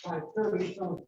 5:30,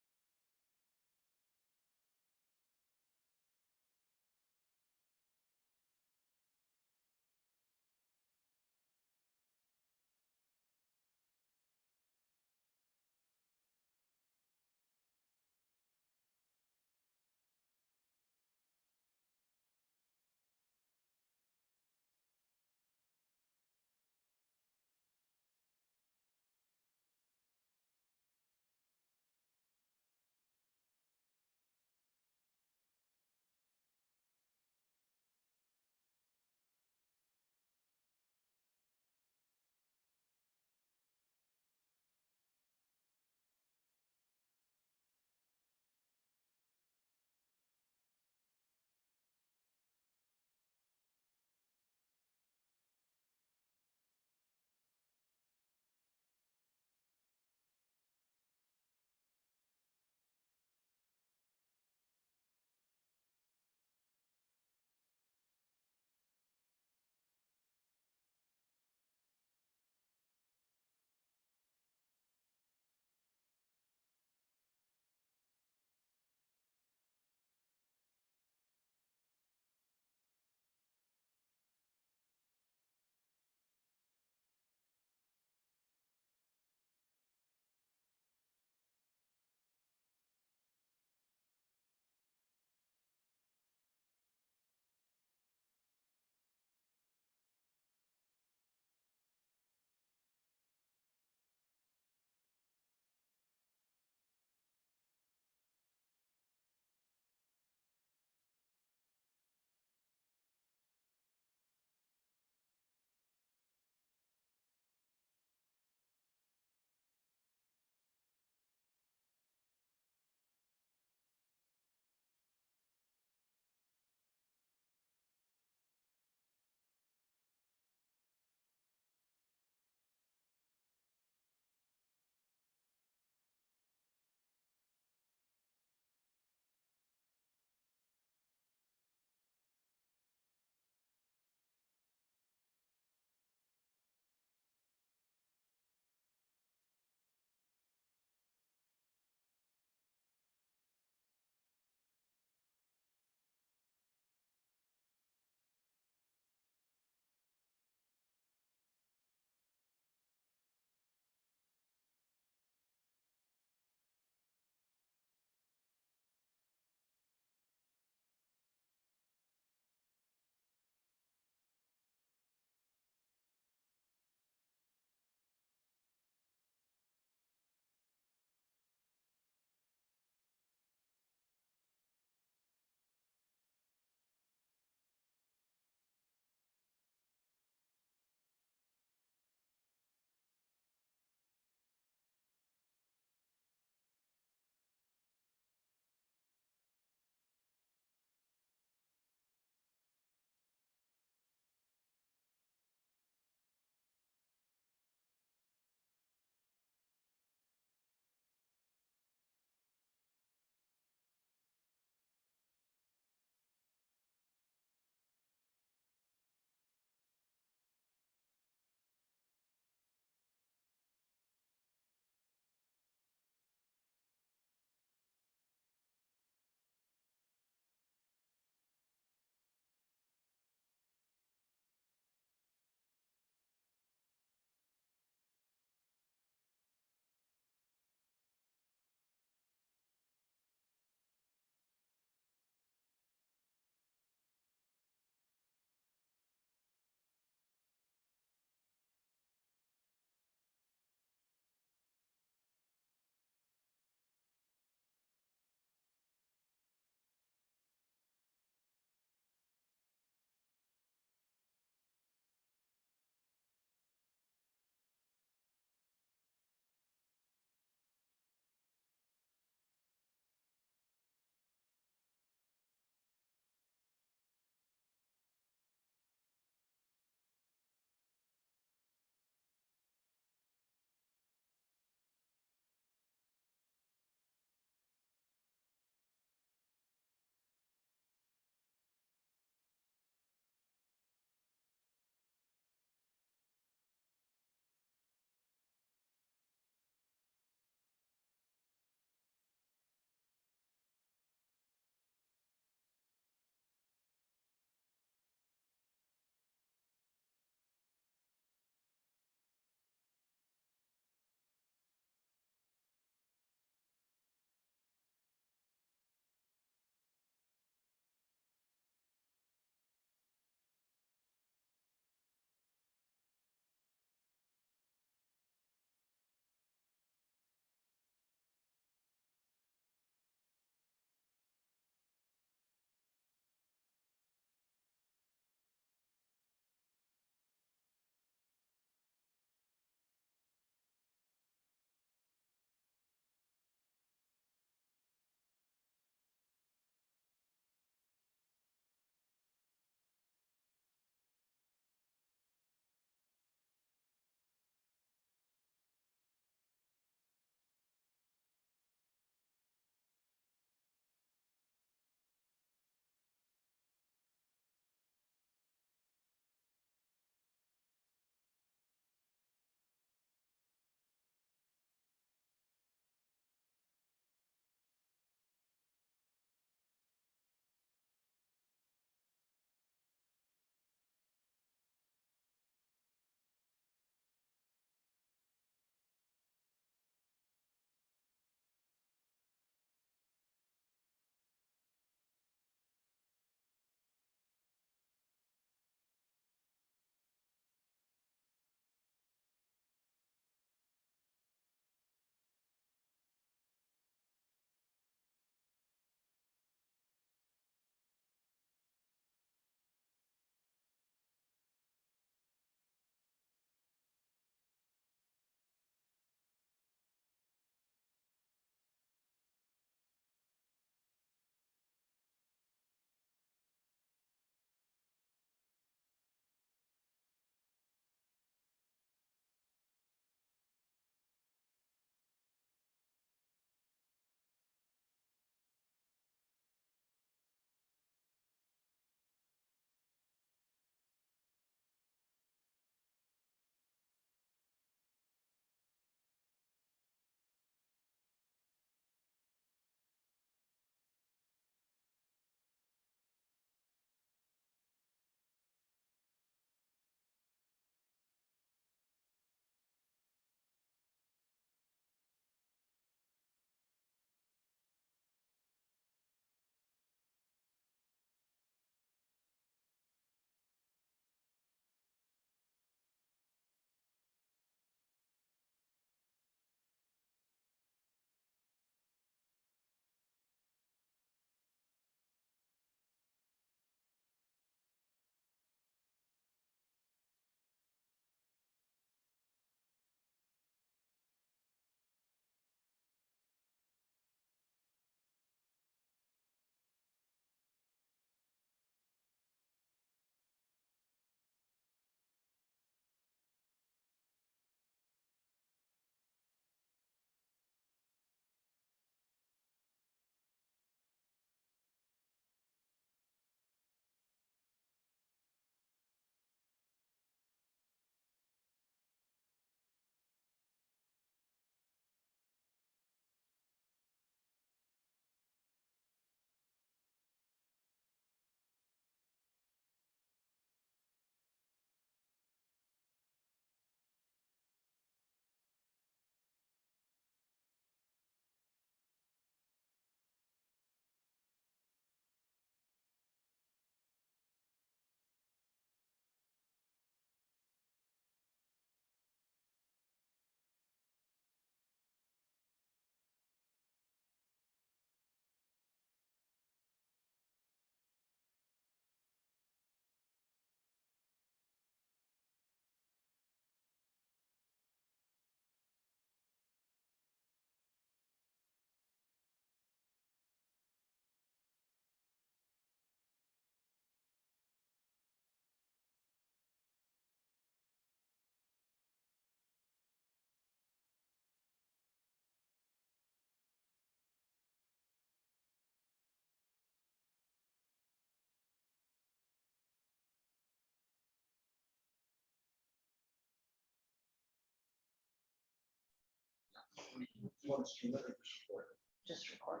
Just record.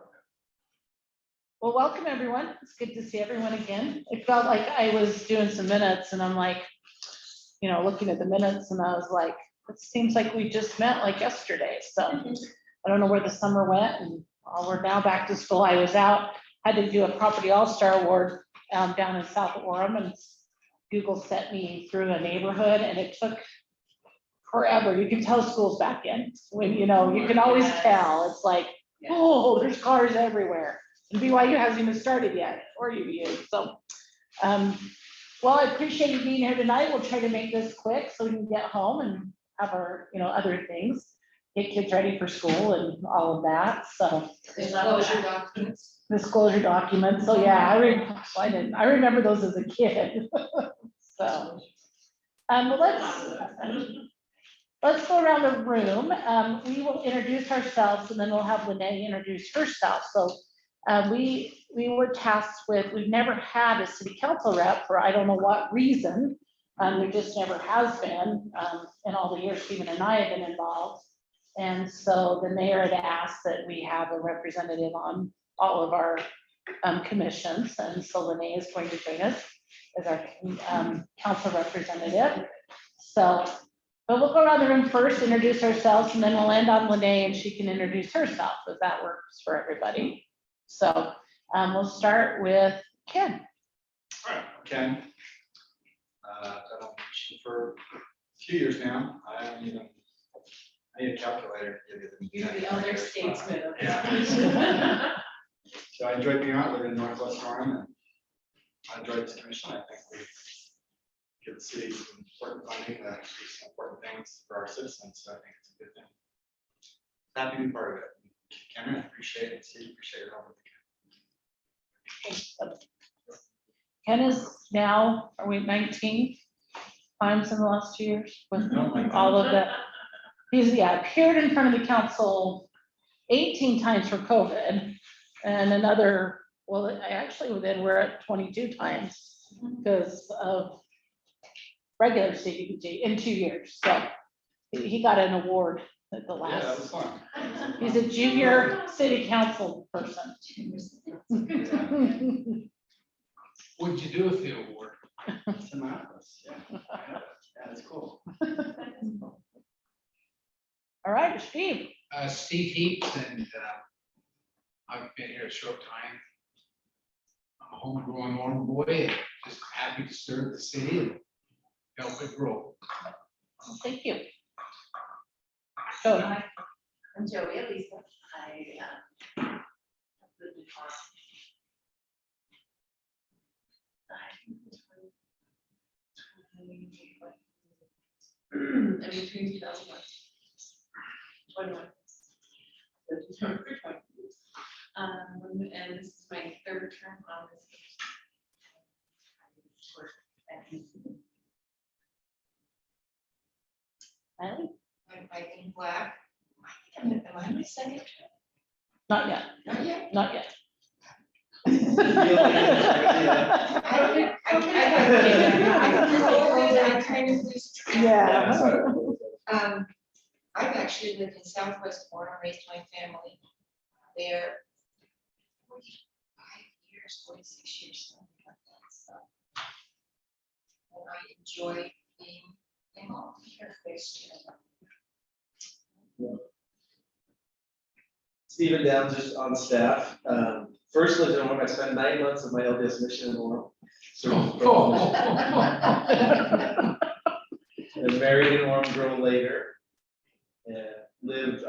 Well, welcome everyone. It's good to see everyone again. It felt like I was doing some minutes and I'm like, looking at the minutes and I was like, it seems like we just met like yesterday. So I don't know where the summer went and we're now back to school. I was out, had to do a property all-star award down in South Orem, and Google sent me through a neighborhood and it took forever. You can tell school's back in when, you can always tell. It's like, oh, there's cars everywhere. And BYU hasn't even started yet, or UVU. So, well, I appreciate you being here tonight. We'll try to make this quick so we can get home and have our, other things, get kids ready for school and all of that. So Disclosure documents. Disclosure documents. So yeah, I remember those as a kid. So, let's go around the room. We will introduce ourselves and then we'll have LaNae introduce herself. So we were tasked with, we've never had a city council rep for I don't know what reason. There just never has been in all the years Stephen and I have been involved. And so the mayor had asked that we have a representative on all of our commissions. And so LaNae is going to join us as our council representative. So, but we'll go around the room first, introduce ourselves, and then we'll end on LaNae and she can introduce herself if that works for everybody. So we'll start with Ken. All right, Ken. I've done for a few years now. I need a calculator to give you You're the elder statesman. Yeah. So I enjoyed being out, living in Northwest Harmon, and I enjoyed this commission. I think we give the city some important funding that do some important things for our citizens. So I think it's a good thing. Happy to be part of it. Ken, I appreciate it. Steve, appreciate it all. Ken is now, are we at 19 times in the last 2 years with all of that? He's appeared in front of the council 18 times for COVID and another, well, actually then we're at 22 times because of regular CDBG in 2 years. So he got an award at the last. Yeah, that was fun. He's a junior city council person. What did you do with the award? It's in my office. Yeah, yeah, that's cool. All right, Steve. Steve Heaps, and I've been here a short time. I'm a homegrown Orem boy, just happy to serve the city and help it grow. Thank you. So, I'm Joey, Alisa. I lived in Farm. And between 2001. 21. And this is my third term on this. Eileen? I'm Eileen Black. Am I on my second term? Not yet. Not yet. Not yet. I kind of lose track. Yeah. I've actually lived in Southwest Florida, raised my family there 45 years, 46 years, something like that. So, and I enjoy being involved here. Stephen Downs is on staff. First lived in Orem. I spent 9 months of my LDS mission in Orem. And married in Orem, grew later. And lived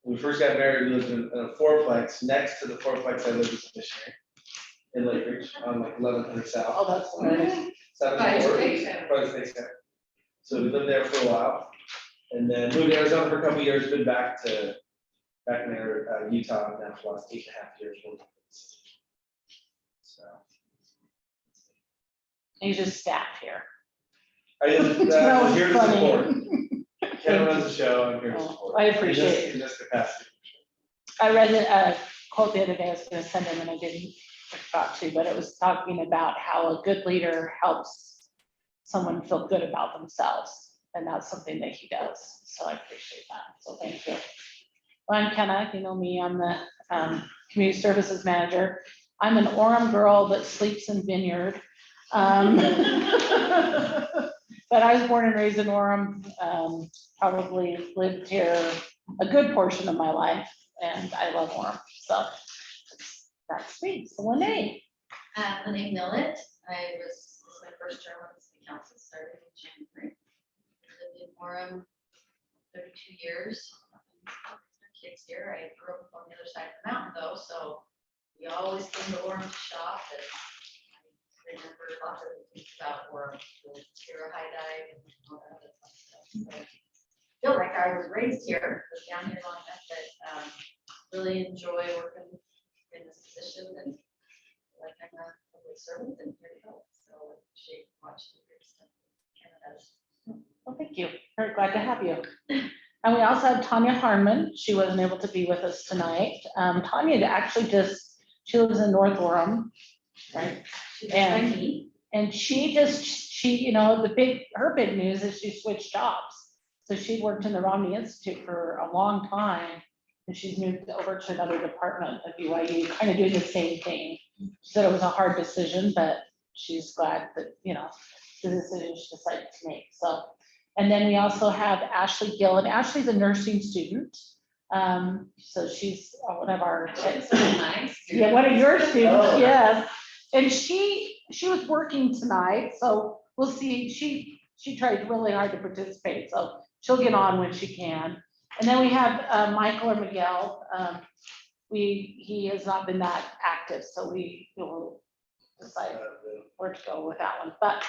when we first got married, we lived in a fourplex. Next to the fourplex, I lived as a missionary in Lake Ridge on like 1100 South. Oh, that's nice. By the 74. State Center. By the State Center. So we lived there for a while, and then moved to Arizona for a couple of years. Been back in Utah now for the last 8.5 years. So You just staff here. I'm here to funny. support. Ken runs the show. I'm here to support. I appreciate it. In this capacity. I read a quote the other day. I was going to send him and I didn't forgot to, but it was talking about how a good leader helps someone feel good about themselves. And that's something that he does. So I appreciate that. So thank you. Well, I'm Kenneth, you know me, I'm the community services manager. I'm an Orem girl that sleeps in Vineyard. But I was born and raised in Orem, probably lived here a good portion of my life, and I love Orem, so that's me. So LaNae. LaNae Millett. This is my first term on the city council, started in January. Lived in Orem 32 years. Kids here. I grew up on the other side of the mountain though, so we always came to Orem to shop, and I remember lots of things about Orem, the Sierra High Dive and all that other fun stuff. So I feel like I was raised here, was down here long enough that really enjoy working in this position, and like I'm a public servant and here to help. So I appreciate watching the great stuff Canada does. Well, thank you. Very glad to have you. And we also have Tanya Harmon. She wasn't able to be with us tonight. Tanya actually she lives in North Orem, right? And she, you know, her big news is she switched jobs. So she worked in the Romney Institute for a long time, and she's moved over to another department of BYU, kind of doing the same thing. She said it was a hard decision, but she's glad that, you know, the decision she decided to make. So. And then we also have Ashley Gill, and Ashley's a nursing student. So she's one of our, yeah, one of your students, yes. And she was working tonight, so we'll see. She tried really hard to participate, so she'll get on when she can. And then we have Michael or Miguel. He has not been that active, so we will decide where to go with that one. But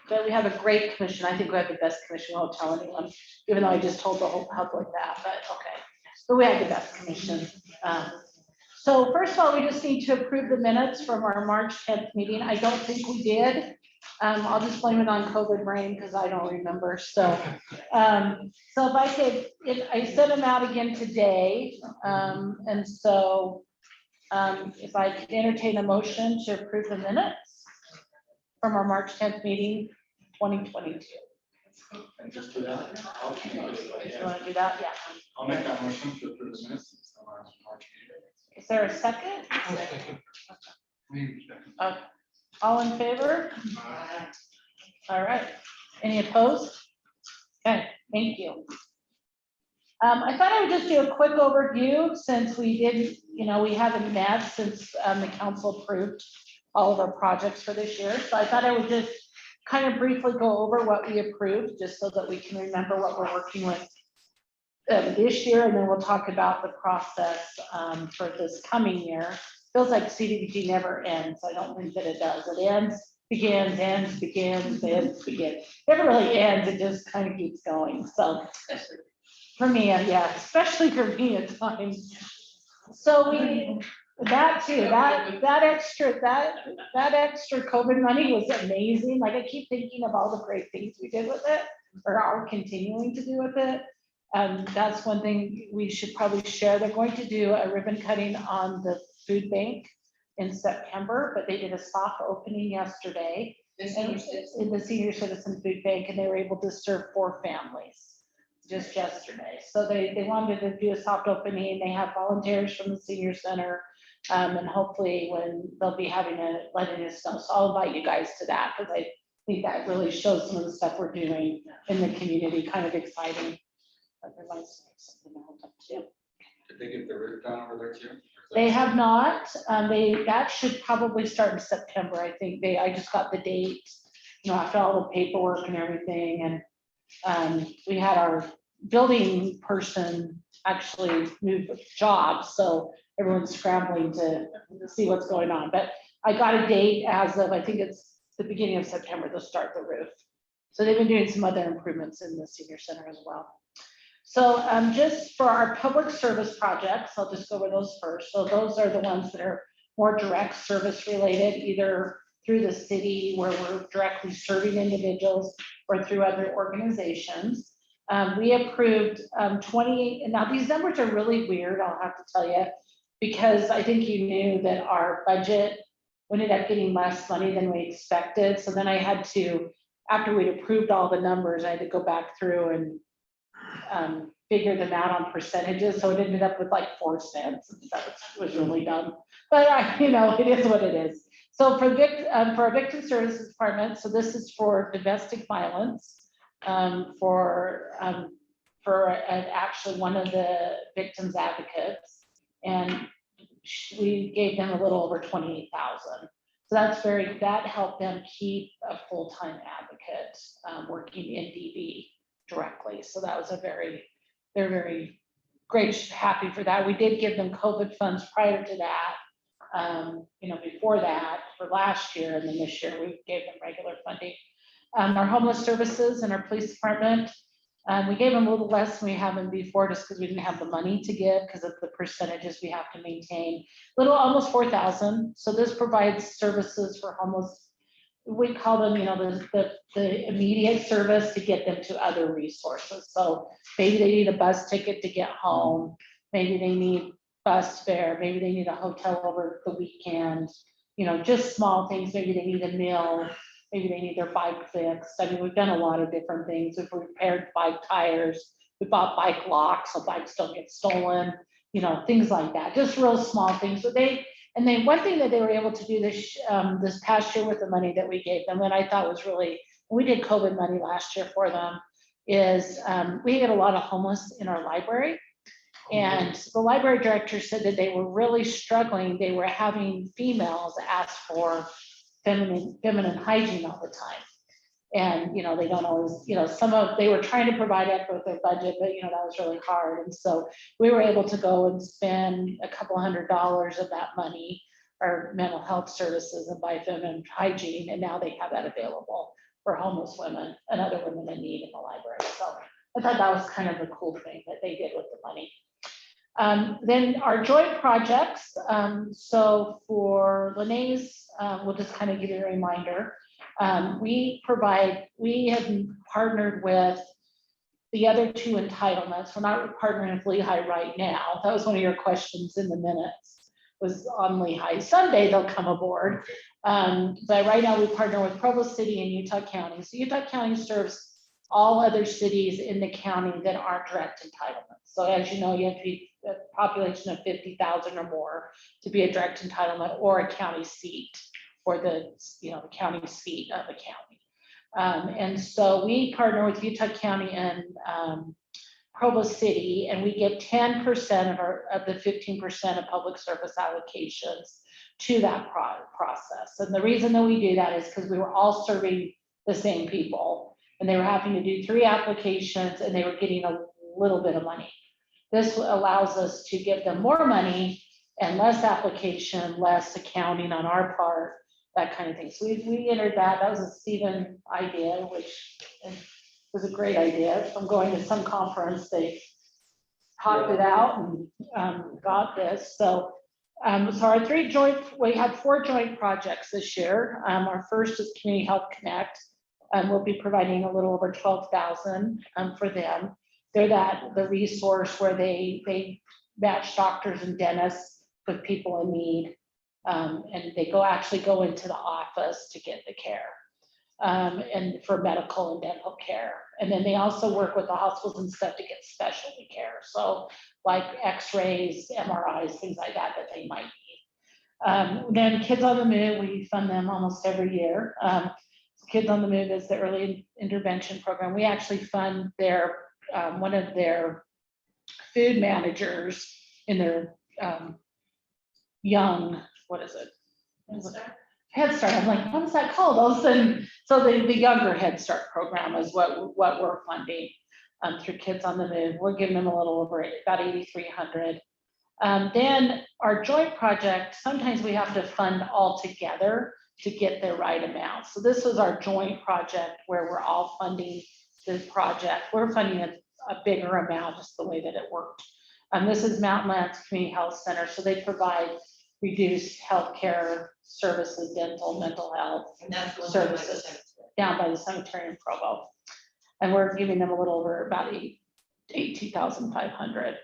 but we have a great commission. I think we have the best commission. I won't tell anyone, even though I just told the whole public that, but okay. But we have the best commission. So first of all, we just need to approve the minutes from our March 10th meeting. I don't think we did. I'll just blame it on COVID brain because I don't remember. So, so if I sent them out again today. And so if I could entertain a motion to approve the minutes from our March 10th meeting, 2022. And just do that. You want to do that? Yeah. I'll make that motion to approve the minutes. Is there a second? Maybe. All in favor? All right. Any opposed? Okay, thank you. I thought I would just do a quick overview since we didn't, you know, we haven't met since the council approved all of our projects for this year. So I thought I would just kind of briefly go over what we approved, just so that we can remember what we're working with this year, and then we'll talk about the process for this coming year. Feels like CDBG never ends. I don't think that it does. It ends, begins, ends, begins, ends, begins. It never really ends. It just kind of keeps going. So for me, yeah, especially for me at times. So that too, that extra COVID money was amazing. Like I keep thinking of all the great things we did with it, or are continuing to do with it. That's one thing we should probably share. They're going to do a ribbon cutting on the food bank in September, but they did a soft opening yesterday in the senior citizen food bank, and they were able to serve 4 families just yesterday. So they wanted to do a soft opening. They have volunteers from the senior center. And hopefully when they'll be letting us know. So I'll invite you guys to that, because I think that really shows some of the stuff we're doing in the community, kind of exciting. That reminds me of something else too. Did they get the roof done over there too? They have not. That should probably start in September. I think I just got the date, you know, after all the paperwork and everything. And we had our building person actually move jobs. So everyone's scrambling to see what's going on. But I got a date as of, I think it's the beginning of September, they'll start the roof. So they've been doing some other improvements in the senior center as well. So just for our public service projects, I'll just go over those first. So those are the ones that are more direct service related, either through the city where we're directly serving individuals or through other organizations. We approved 28, and now these numbers are really weird, I'll have to tell you, because I think you knew that our budget ended up getting less money than we expected. So then I had to, after we'd approved all the numbers, I had to go back through and figure them out on percentages, so it ended up with like 4 cents, and that was really dumb. But it is what it is. So for our victim services department, so this is for domestic violence, actually one of the victims advocates, and we gave them a little over 28,000. So that helped them keep a full-time advocate working in DV directly. So that was they're very great, happy for that. We did give them COVID funds prior to that, before that for last year, and then this year we gave them regular funding. Our homeless services and our police department, we gave them a little less than we have them before, just because we didn't have the money to give because of the percentages we have to maintain. Almost 4,000. So this provides services for homeless. We call them, the immediate service to get them to other resources. So maybe they need a bus ticket to get home. Maybe they need bus fare. Maybe they need a hotel over the weekend. Just small things. Maybe they need a meal. Maybe they need their bike fixed. I mean, we've done a lot of different things. We've repaired bike tires. We bought bike locks so bikes don't get stolen. Things like that. Just real small things. And then one thing that they were able to do this past year with the money that we gave them, and I thought was we did COVID money last year for them, is we had a lot of homeless in our library. And the library director said that they were really struggling. They were having females ask for feminine hygiene all the time. And, they don't always, they were trying to provide it with their budget, but, that was really hard. And so we were able to go and spend a couple $100 of that money, or mental health services, and buy feminine hygiene. And now they have that available for homeless women and other women in need in the library. So I thought that was kind of a cool thing that they did with the money. Then our joint projects. So for LaNae's, we'll just kind of give you a reminder. We have partnered with the other 2 entitlements. We're not partnering with Lehigh right now. That was one of your questions in the minutes, was on Lehigh. Someday they'll come aboard. But right now we partner with Provo City and Utah County. So Utah County serves all other cities in the county that aren't direct entitlements. So as you know, you have to be a population of 50,000 or more to be a direct entitlement, or a county seat, or the county seat of a county. And so we partner with Utah County and Provo City, and we give 10% of the 15% of public service allocations to that process. And the reason that we do that is because we were all serving the same people, and they were having to do 3 applications, and they were getting a little bit of money. This allows us to give them more money and less application, less accounting on our part, that kind of thing. So we entered that. That was a Stephen idea, which was a great idea. From going to some conference, they talked it out and got this. So our we had 4 joint projects this year. Our first is Community Health Connect. We'll be providing a little over 12,000 for them. They're the resource where they match doctors and dentists with people in need. And they actually go into the office to get the care, and for medical and dental care. And then they also work with the hospitals and stuff to get specialty care. So like x-rays, MRIs, things like that they might need. Then Kids on the Move, we fund them almost every year. Kids on the Move is the early intervention program. We actually fund one of their food managers in their young, what is it? Head Start. I'm like, what is that called? All of a sudden, so the younger Head Start program is what we're funding through Kids on the Move. We're giving them a little over about 8,300. Then our joint project, sometimes we have to fund all together to get the right amount. So this was our joint project where we're all funding this project. We're funding a bigger amount, just the way that it worked. This is Mountain Lands Community Health Center. So they provide reduced healthcare services, dental, mental health services down by the cemetery in Provo. And we're giving them a little over about 18,500.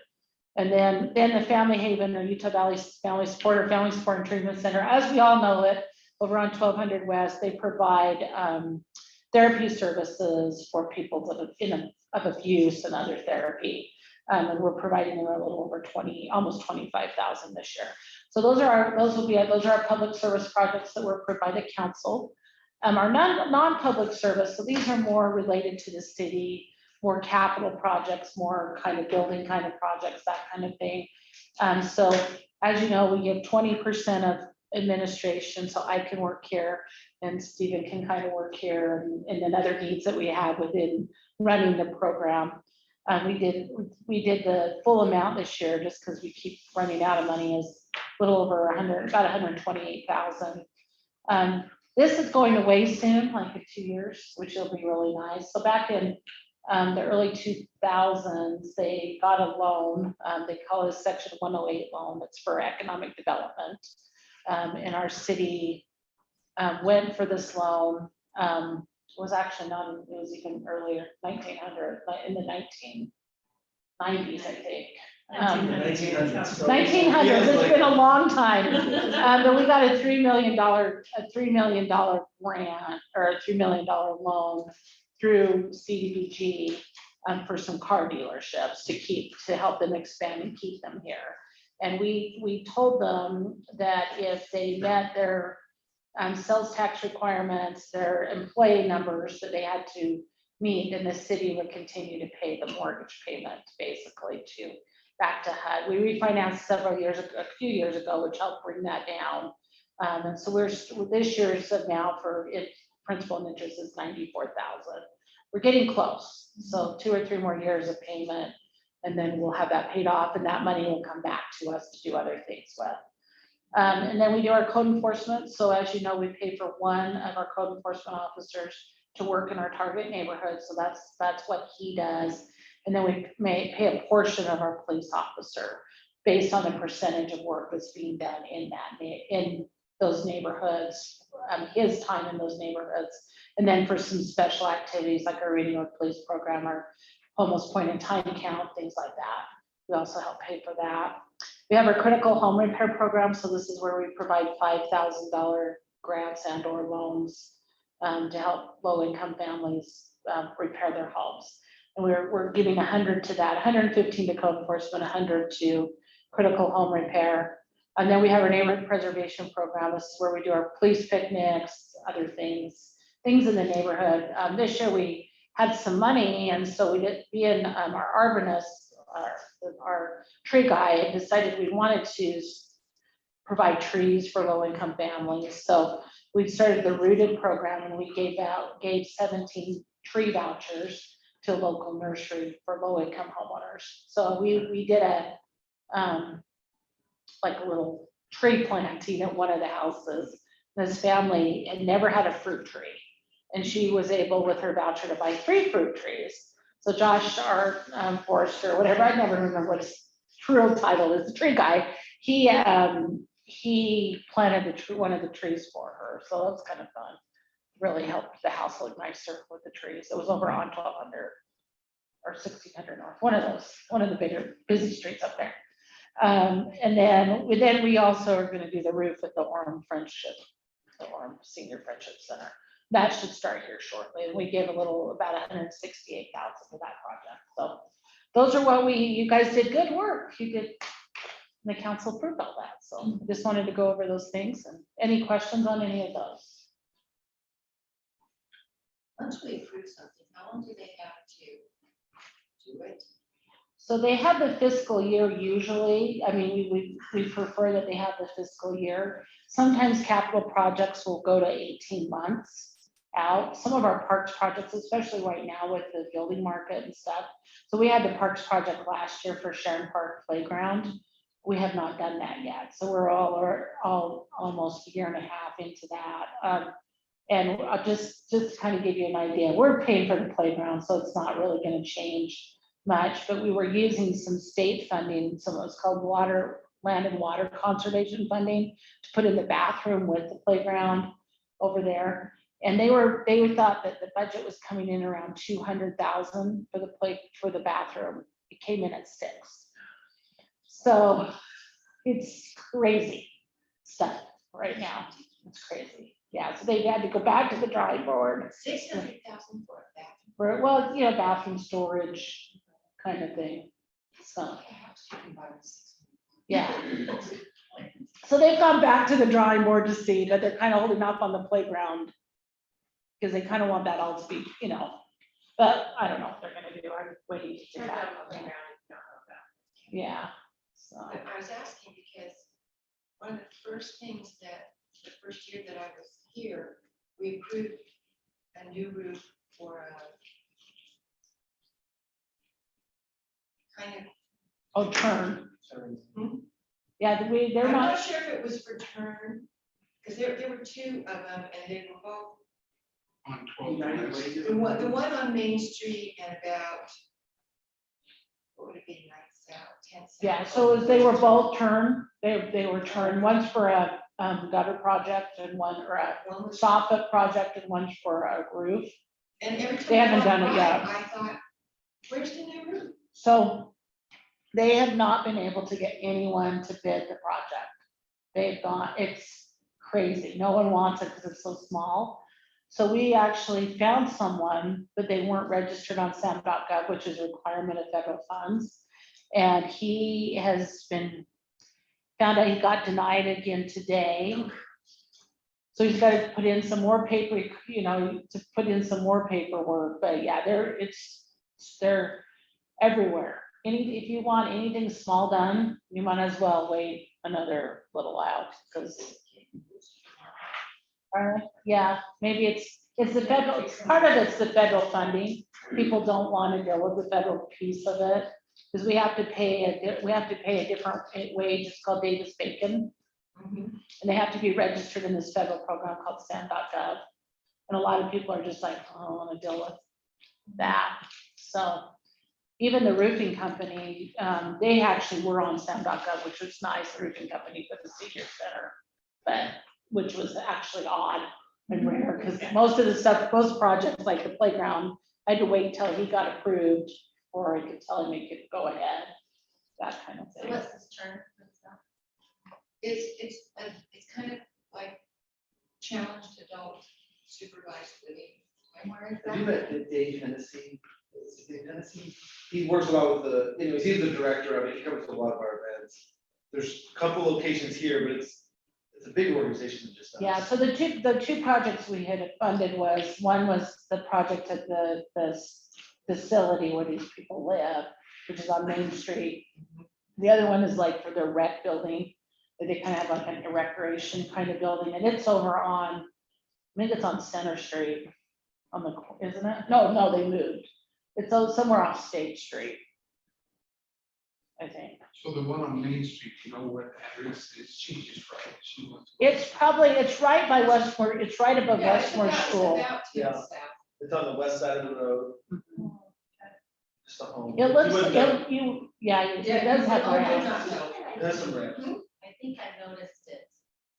And then the Family Haven or Utah Valley Family Support and Treatment Center, as we all know it, over on 1200 West, they provide therapy services for people of abuse and other therapy. And we're providing them a little over 20, almost 25,000 this year. So those are our public service projects that were approved by the council. Our non-public service, so these are more related to the city, more capital projects, more kind of building kind of projects, that kind of thing. So as you know, we give 20% of administration, so I can work here and Stephen can kind of work here, and then other needs that we have within running the program. We did the full amount this year just because we keep running out of money, is a little over 100, about 128,000. This is going away soon, like in 2 years, which will be really nice. So back in the early 2000s, they got a loan. They call it a Section 108 loan. That's for economic development. And our city went for this loan. It was actually not, it was even earlier, 1900, in the 1990s, I think. 1900s. 1900s, it's been a long time. But we got a $3 million grant, or a $3 million loan through CDBG for some car dealerships to help them expand and keep them here. And we told them that if they met their sales tax requirements, their employee numbers that they had to meet, and the city would continue to pay the mortgage payment basically back to HUD. We refinanced a few years ago, which helped bring that down. And so this year's amount for principal and interest is 94,000. We're getting close. So 2 or 3 more years of payment, and then we'll have that paid off, and that money will come back to us to do other things with. And then we do our code enforcement. So as you know, we pay for one of our code enforcement officers to work in our target neighborhood. So that's what he does. And then we may pay a portion of our police officer based on the percentage of work that's being done in those neighborhoods, his time in those neighborhoods. And then for some special activities like our reading with police program, or homeless point in time count, things like that. We also help pay for that. We have our critical home repair program. So this is where we provide $5,000 grants and or loans to help low-income families repair their homes. And we're giving 100 to that, 115 to code enforcement, 100 to critical home repair. And then we have our neighborhood preservation program. This is where we do our police picnics, other things in the neighborhood. This year we had some money, and so we did, being our arborist, our tree guy, decided we wanted to provide trees for low-income families. So we started the Rooted program, and we gave 17 tree vouchers to a local nursery for low-income homeowners. So we did like a little tree planting at one of the houses. This family had never had a fruit tree, and she was able with her voucher to buy 3 fruit trees. So Josh, our forester, whatever, I never remember what his true title is, the tree guy, he planted one of the trees for her. So that was kind of fun. Really helped the household nicer with the trees. It was over on 1200 or 1600 North, one of the bigger busy streets up there. And then we also are going to do the roof at the Orem Senior Friendship Center. That should start here shortly. And we gave about 168,000 for that project. So those are you guys did good work. You did, the council approved all that. So just wanted to go over those things. And any questions on any of those? Once we approve something, how long do they have to do it? So they have the fiscal year usually. I mean, we prefer that they have the fiscal year. Sometimes capital projects will go to 18 months out. Some of our parks projects, especially right now with the building market and stuff. So we had the parks project last year for Sharon Park Playground. We have not done that yet. So we're all almost a year and a half into that. And I'll just kind of give you an idea. We're paying for the playground, so it's not really going to change much, but we were using some state funding, some of it's called land and water conservation funding, to put in the bathroom with the playground over there. And they thought that the budget was coming in around 200,000 for the bathroom. It came in at 6. So it's crazy stuff right now. It's crazy. Yeah, so they had to go back to the drawing board. 600,000 for a bathroom. Well, bathroom storage kind of thing. So, yeah. So they've gone back to the drawing board to see, but they're kind of holding up on the playground. Because they kind of want that all to be, you know, but I don't know what they're gonna do. I'm waiting to see that. Yeah, so, I was asking because one of the first things that, the first year that I was here, we approved a new roof for a kind of. oh, turn. Hmm? Yeah, they're I'm not, not sure if it was for turn, because there were two of them and they were both, On 12. the one on Main Street and about, what would it be, 9 South, 10 South? yeah, so they were both turn, they were turn, one's for a gutter project and one, or a One was- soffit project and one's for a roof. And every time. They I haven't walked done it by, yet. I thought, where's the new roof? So they have not been able to get anyone to bid the project. They've gone, it's crazy. No one wants it because it's so small. So we actually found someone, but they weren't registered on sam.gov, which is a requirement of federal funds. And he has been, found out he got denied again today. So he's got to put in some more paper, you know, to put in some more paperwork, but yeah, they're everywhere. If you want anything small done, you might as well wait another little while, because. Yeah, maybe it's the federal, part of it's the federal funding. People don't want to deal with the federal piece of it, because we have to pay a different wage, it's called Davis Bacon. Mhm. And they have to be registered in this federal program called sam.gov. And a lot of people are just like, oh, I don't want to deal with that. So even the roofing company, they actually were on sam.gov, which was nice, the roofing company for the senior center. But, which was actually odd and rare, because most of the stuff, most projects like the playground, I had to wait till he got approved, or I could tell him he could go ahead, that kind of So thing. what's this term? What's that? It's kind of like challenged adult supervised living. And where is Have you that? met Dave Hennessy? Is it Dave Hennessy? He works a lot with the, anyways, he's the director of it, he comes to a lot of our events. There's a couple locations here, but it's a big organization than just us. Yeah, so the two projects we had funded was, one was the project at the facility where these people live, which is on Main Street. The other one is like for their rec building, that they kind of have like a recreation kind of building, and it's over on, I think it's on Center Street, on the, isn't it? No, they moved. It's somewhere off State Street, I think. So the one on Main Street, you know what the address is, she's just right, she wants. It's right by Westmore, it's right above Yeah, it's Westmore about- it's School. about 10 Yeah. South. It's on the west side of the road, Mhm. just a home. It You looks, wouldn't know. it Yeah, does have oh, you're ramps. not, no. It has some ramps. I think I noticed it.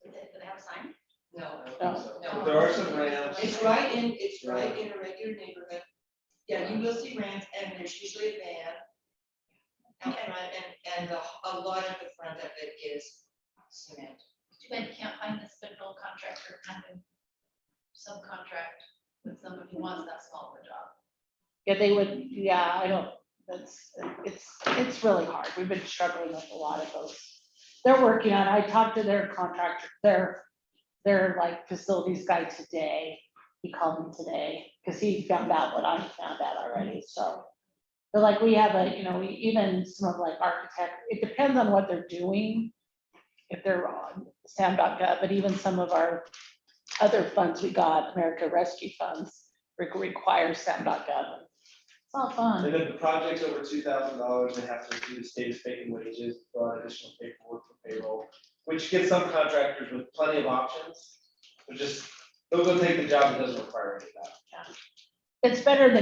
Do they have a sign? No, I don't No. think so. No. But there are some ramps. it's right in a regular neighborhood. Yeah, you will see ramps and there's usually a van. Out front and a lot of the front of it is cement. Too bad you can't find this federal contractor kind of subcontract with somebody who wants that small of a job. Yeah, they would, yeah, I don't, it's really hard. We've been struggling with a lot of those. They're working on, I talked to their contractor, their like facilities guy today. He called me today, because he found out what I found out already, so. They're like, we have even some of like architect, it depends on what they're doing. If they're on sam.gov, but even some of our other funds we got, America Rescue Funds, require sam.gov. It's all And fun. if the project's over $2,000, they have to do the status bacon wages, fill out additional paperwork for payroll, which gets some contractors with plenty of options. They'll go take the job that doesn't require any of that. It's better the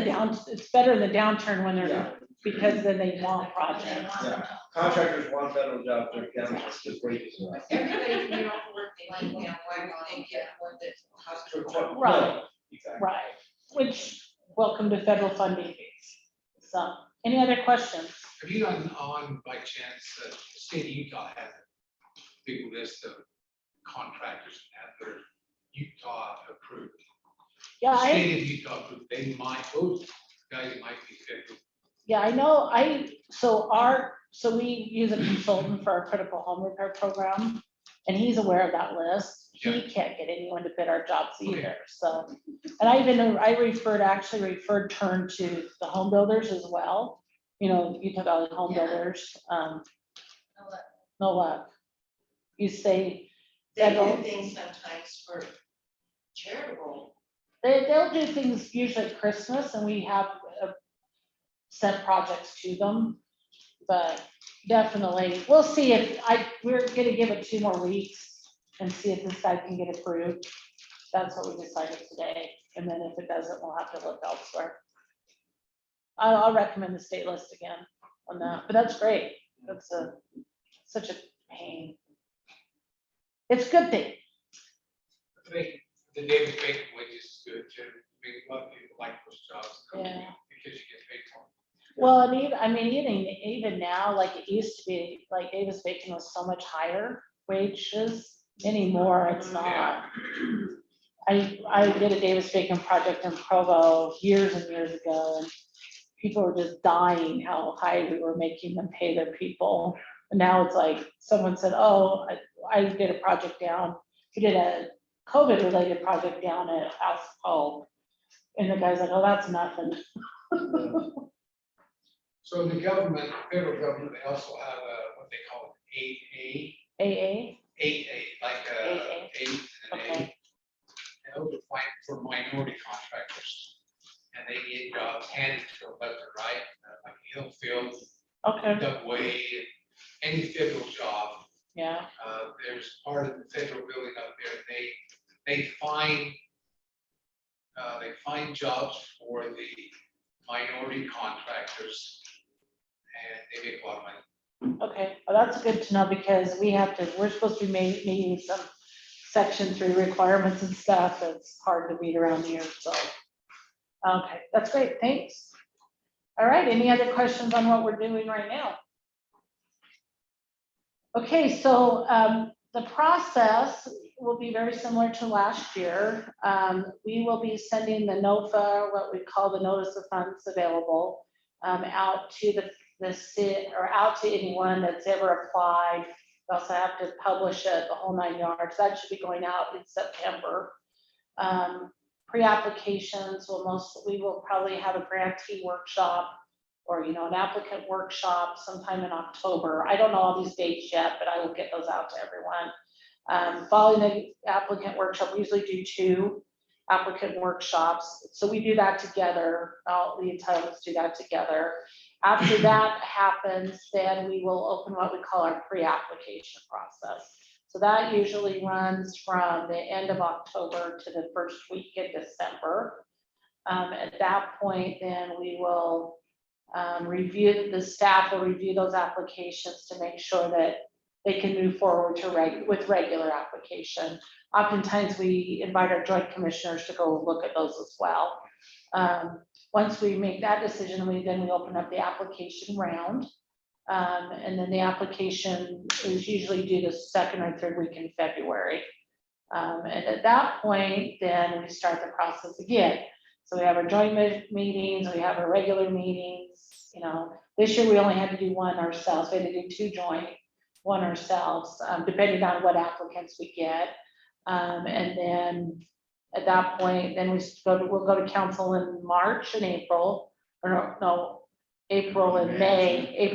downturn when Yeah. they're, because then they want projects. Yeah. Contractors want federal jobs, they're down, just wages. are up. Everybody can get off work, they like, why would they get one that's hospital? Right. Exactly. Right, which, welcome to federal funding fees. So, any other questions? Have you gotten on by chance, the state of Utah has a big list of contractors that are Utah approved? Yeah, The State of Utah approved, those guys might be federal. Yeah, I know, so so we use a consultant for our critical home repair program, and he's aware of that list. He can't get anyone to bid our jobs either, so. And actually referred Turn to the home builders as well. You know, you talk about home Yeah. builders, I'll let- no luck. You say, They Federal. do things sometimes for charitable. they'll do things usually at Christmas, and we have sent projects to them. But definitely, we'll see we're gonna give it 2 more weeks and see if this guy can get approved. That's what we decided today, and then if it doesn't, we'll have to look elsewhere. I'll recommend the state list again on that, but that's great. That's such a pain. It's a good thing. I think the David Bacon wages is good too. A lot of people like those jobs. Yeah. Because you get paid for them. Well, even now, like it used to be, like Davis Bacon was so much higher wages. Anymore, it's not. I did a Davis Bacon project in Provo years and years ago, and people were just dying how high we were making them pay their people. And now it's like, someone said, oh, I did a project down, we did a COVID related project down at House Hall. And the guy's like, oh, that's nothing. So in the government, federal government, they also have what they call an AA? 8A, like a AA. 8 and an A. Okay. And those are fine for minority contractors. And they get jobs handed to them left and right, like Hillfield, Okay, Dugway, any federal job. yeah, There's part of the federal building up there, they find jobs for the minority contractors, and they make a lot of money. okay, well, that's good to know, because we're supposed to be meeting some section 3 requirements and stuff. That's hard to meet around here, so. Okay, that's great, thanks. All right, any other questions on what we're doing right now? Okay, so the process will be very similar to last year. We will be sending the NOFA, what we call the Notice of Funds Available, out to the city, or out to anyone that's ever applied. We also have to publish it, the whole 9 yards. That should be going out in September. Pre-applications we will probably have a grantee workshop, or an applicant workshop sometime in October. I don't know all these dates yet, but I will get those out to everyone. Following the applicant workshop, we usually do 2 applicant workshops. So we do that together. All the entitlements do that together. After that happens, then we will open what we call our pre-application process. So that usually runs from the end of October to the first week in December. At that point, then we will the staff will review those applications to make sure that they can move forward with regular application. Oftentimes we invite our joint commissioners to go look at those as well. Once we make that decision, we open up the application round. And then the application is usually due the 2nd or 3rd week in February. And at that point, then we start the process again. So we have our joint meetings, we have our regular meetings. This year we only had to do 1 ourselves. We had to do 2 joint, 1 ourselves, depending on what applicants we get. And then at that point, then we'll go to council in March and April, or no, April and May.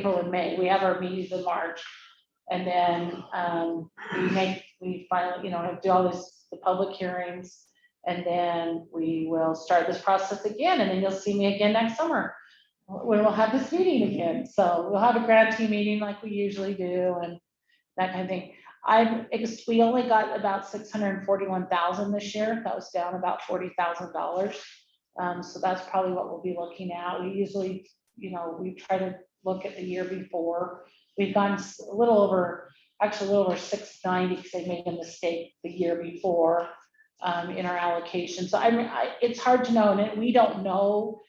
We have our meetings in March. And then we finally, do all the public hearings, and then we will start this process again. And then you'll see me again next summer when we'll have this meeting again. So we'll have a grantee meeting like we usually do, and that kind of thing. We only got about 641,000 this year. That was down about $40,000. So that's probably what we'll be looking at. We usually, we try to look at the year before. We've gone a little over 690 because they made a mistake the year before in our allocation. So it's hard to know, and we don't know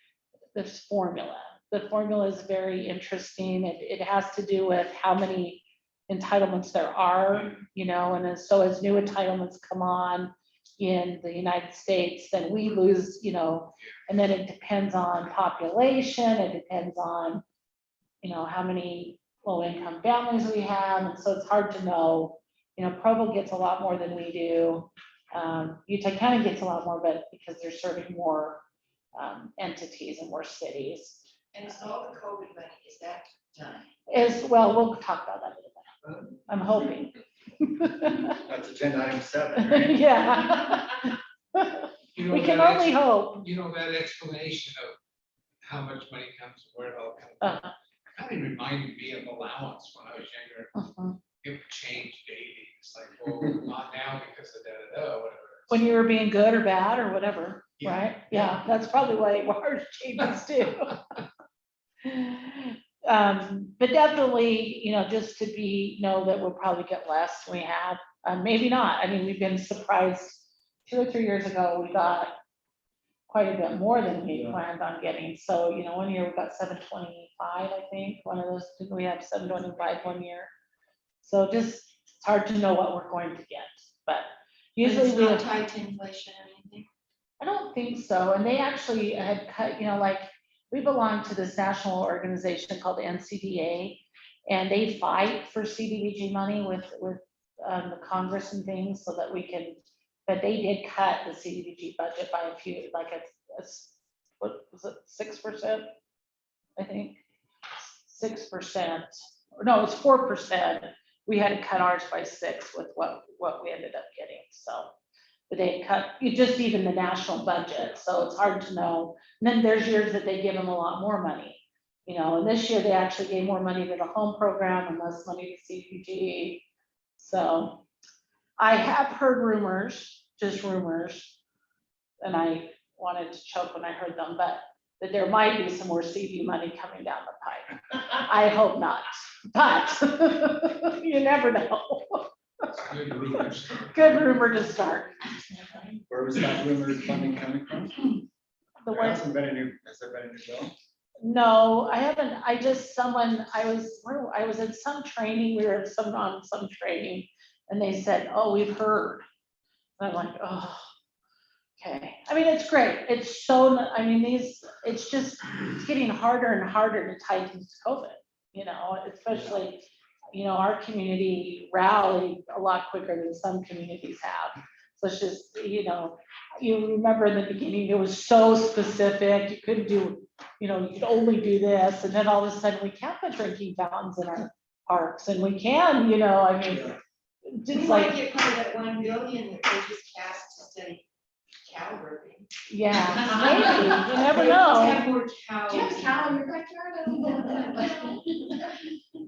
this formula. The formula is very interesting. It has to do with how many entitlements there are, and then so as new entitlements come on in the United States, then we lose, and then it depends on population, it depends on, how many low-income families we have, and so it's hard to know. You know, Provo gets a lot more than we do. Utah County gets a lot more, but because they're serving more entities and more cities. And it's all the COVID money, is that done? As well, we'll talk about that in a minute. I'm hoping. That's agenda item 7, right? Yeah. You know, We can that only hope. You know, that explanation of how much money comes, where it all comes from, kind of reminded me of allowance when I was younger. It would change daily. It's like, well, not now because of whatever. When you were being good or bad or whatever, Yeah. right? Yeah, that's probably why ours changes too. But definitely, you know, just to know that we'll probably get less than we have. Maybe not. I mean, we've been surprised 2 or 3 years ago, we got quite a bit more than we planned on getting. So, you know, one year we got 725, I think. One of those, didn't we have 725 one year? So just, it's hard to know what we're going to get, but usually It's we not have. tied to inflation or anything? I don't think so. And they actually had cut, you know, like we belong to this national organization called NCDA, and they fight for CDBG money with the Congress and things so that we can, but they did cut the CDBG budget by a few, like what was it, 6%? I think 6%, or no, it's 4%. We had to cut ours by 6 with what we ended up getting. So, but they cut just even the national budget. So it's hard to know. And then there's years that they give them a lot more money, you know, and this year they actually gave more money to the home program and less money to CDBG. So I have heard rumors, just rumors, and I wanted to choke when I heard them, but that there might be some more CV money coming down the pipe. I hope not, but you never know. Good rumors. Good rumor to start. Where was that rumored funding coming from? The There one, hasn't been a new, has there been a new bill? no, I haven't. I just, I was in some training, we were on some training, and they said, oh, we've heard. And I'm like, oh, okay. I mean, it's great. It's so, I mean, it's getting harder and harder to tighten COVID, you know, especially, you know, our community rallied a lot quicker than some communities have. So it's just, you know, you remember in the beginning, it was so specific, you couldn't do, you know, you could only do this, and then all of a sudden we can't put drinking fountains in our parks, and we can, you know, I mean, You just might like, get part of that 1 billion that they just cast to study cow burping. yeah, maybe, you never They know. just have more cows. Do you have a cow in your backyard? I don't know.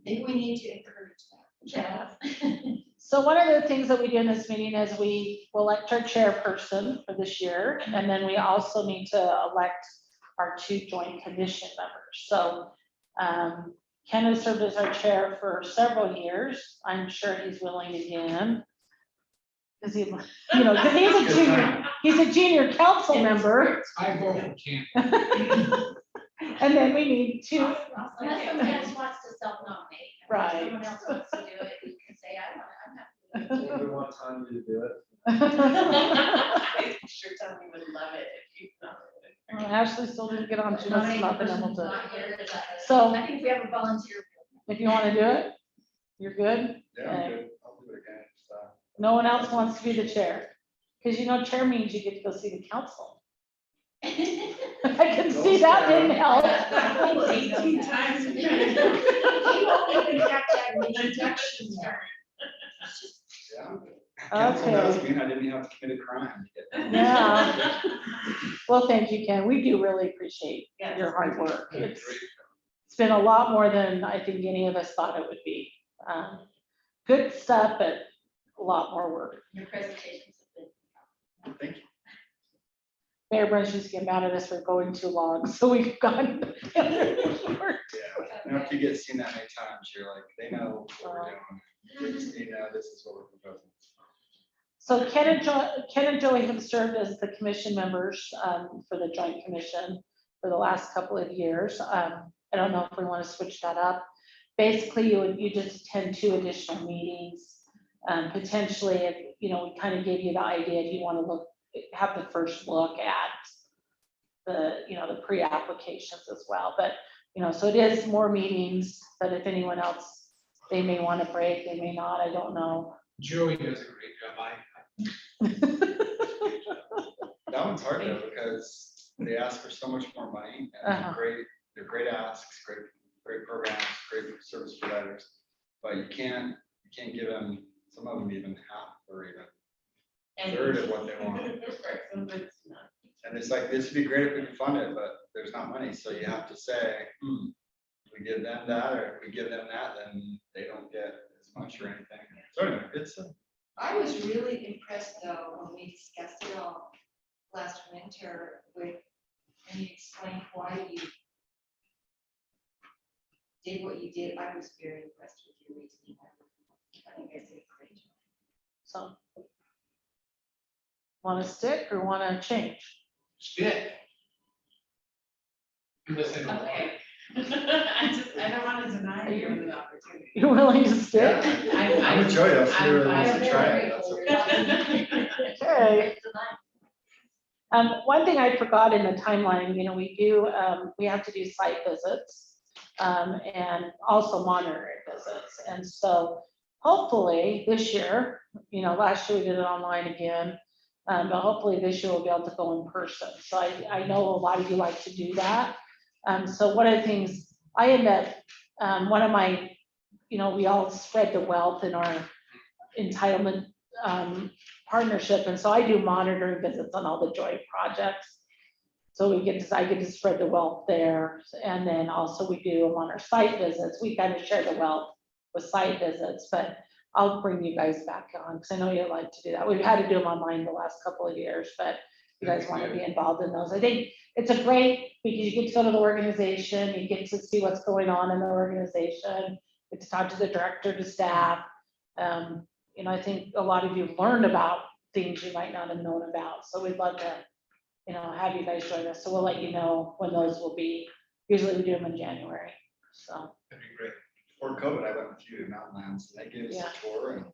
Maybe we need to encourage that. Yeah. So one of the things that we do in this meeting is we will elect our chairperson for this year, and then we also need to elect our 2 joint commission members. So Ken has served as our chair for several years. I'm sure he's willing again. Because you know, because he's a junior council member. I vote for Ken. And then we need 2. Unless someone else wants to self-nominate. If Right. Someone else wants to do it, you can say, I'm happy. We want Tanya to do it. I'm sure Tanya would love it if you nominated. Ashley still didn't get on. She must have not been able to. Not here, is that- So- I think we have a volunteer. If you want to do it, you're good. Yeah, I'm good. I'll do it again. So. No one else wants to be the chair. Because you know, chair means you get to go see the council. I can see that didn't help. 18 times. You won't even have to have an introduction. Yeah, I'm good. Council Okay. knows me, and I didn't have to commit a crime. Yeah. Well, thank you, Ken. We do really appreciate Yes. your hard work. It's been a lot more than I think any of us thought it would be. Good stuff, but a lot more work. Your presentations have been. Thank you. Mayor Brush used to get mad at us for going too long, so we've gone. Yeah. And after you get seen that many times, you're like, they know what we're doing. They know this is what we're proposing. So Ken and Joey have served as the commission members for the joint commission for the last couple of years. I don't know if we want to switch that up. Basically, you just attend 2 additional meetings. Potentially, if you know, we kind of gave you the idea, if you want to have the first look at the, you know, the pre-applications as well. But so it is more meetings, but if anyone else, they may want a break, they may not, I don't know. Joey does a great job. That one's hard though, because they ask for so much more money and Uh-huh. they're great asks, great programs, great service providers. But you can't give them, some of them even half or even a third of what they want. And it's like, this would be great if we could fund it, but there's not money, so you have to say, if we give them that, or if we give them that, then they don't get as much or anything. So anyway, it's I was really impressed though, when we discussed it all last winter with, and you explained why you did what you did. I was very impressed with your reasoning. I think I did a great job. So. Want to stick or want to change? Stick. Listen. Okay. I don't want to deny you the opportunity. You're willing to stick? I'm a joy, I'll see you I'm to try it. very That's okay. Okay. One thing I forgot in the timeline, we have to do site visits, and also monitoring visits. And so hopefully this year, last year we did it online again, but hopefully this year we'll be able to go in person. So I know a lot of you like to do that. So one of the things I end up, one of my, we all spread the wealth in our entitlement partnership. And so I do monitoring visits on all the joint projects. So I get to spread the wealth there. And then also we do them on our site visits. We kind of share the wealth with site visits, but I'll bring you guys back on because I know you like to do that. We've had to do them online the last couple of years, but you guys want to be involved in those. I think it's a great, because you get to go to the organization, you get to see what's going on in the organization, get to talk to the director, to staff. I think a lot of you learned about things you might not have known about. So we'd love to, have you guys join us. So we'll let you know when those will be. Usually we do them in January. So. That'd be great. Before COVID, I went with you to Mountain Lands, and they gave us Yeah. a tour, and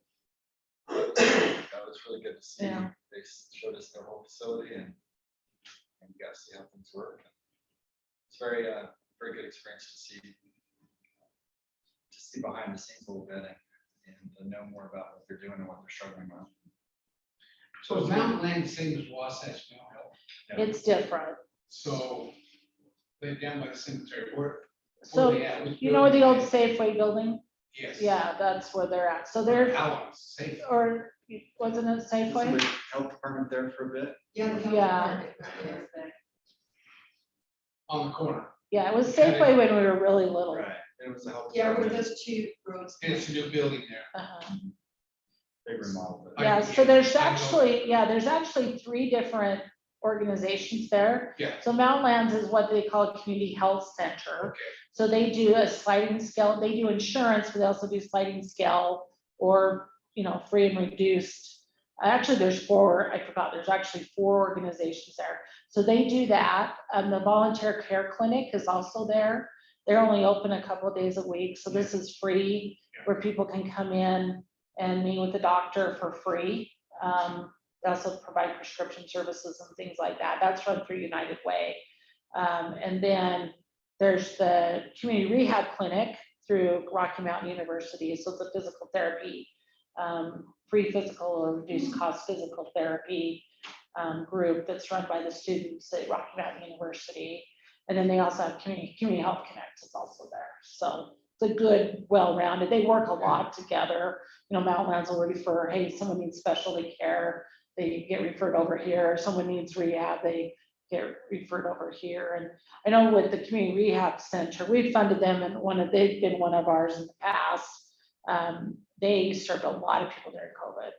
that was really good to see. Yeah. They showed us their whole facility, and you got to see how things work. It's very good experience to see behind the scenes a little bit and to know more about what they're doing and what they're struggling with. So is Mountain Land the same as Wasatch Mill Hill? Yeah. It's different. So they're down by the cemetery. Where So, they at? Which where the old building? Safeway building? Yes. Yeah, that's where they're at. So they're, Allen's, safe. or wasn't it Safeway? Wasn't the health department there for a bit? Yeah. the health Yeah. department was there. On the corner. Yeah, it was Safeway when we were really little. Right. It was the health Yeah, with department. those two roads. And it's a new building there. Uh-huh. They remodeled it. Yeah, I- so there's I know. there's actually 3 different organizations there. Yeah. So Mountain Lands is what they call a community health center. Okay. So they do a sliding scale, they do insurance, but they also do sliding scale or, free and reduced. Actually, there's actually 4 organizations there. So they do that. The volunteer care clinic is also there. They're only open a couple of days a week. So this is free where people can come in and meet with the doctor for free. They also provide prescription services and things like that. That's run through United Way. And then there's the community rehab clinic through Rocky Mountain University. So it's a physical therapy, free physical or reduced cost physical therapy group that's run by the students at Rocky Mountain University. And then they also have Community Health Connect is also there. So it's a good, well-rounded, they work a lot together. Mountain Lands will refer, hey, someone needs specialty care, they get referred over here. Someone needs rehab, they get referred over here. And I know with the Community Rehab Center, we funded them and they've been one of ours in the past. They served a lot of people during COVID.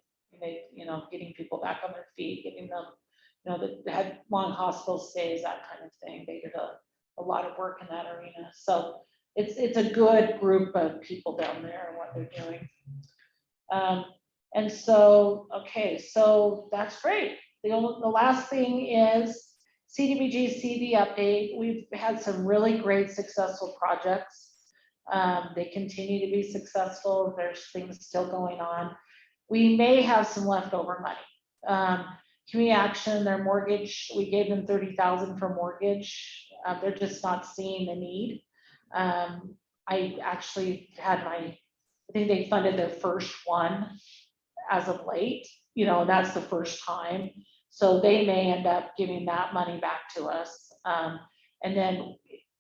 They, getting people back on their feet, getting them, that had long hospital stays, that kind of thing. They did a lot of work in that arena. So it's a good group of people down there and what they're doing. And so, okay, so that's great. The last thing is CDBG-CV update. We've had some really great successful projects. They continue to be successful. There's things still going on. We may have some leftover money. Community Action, their mortgage, we gave them $30,000 for mortgage. They're just not seeing the need. I actually had I think they funded their first one as of late, that's the first time. So they may end up giving that money back to us. And then,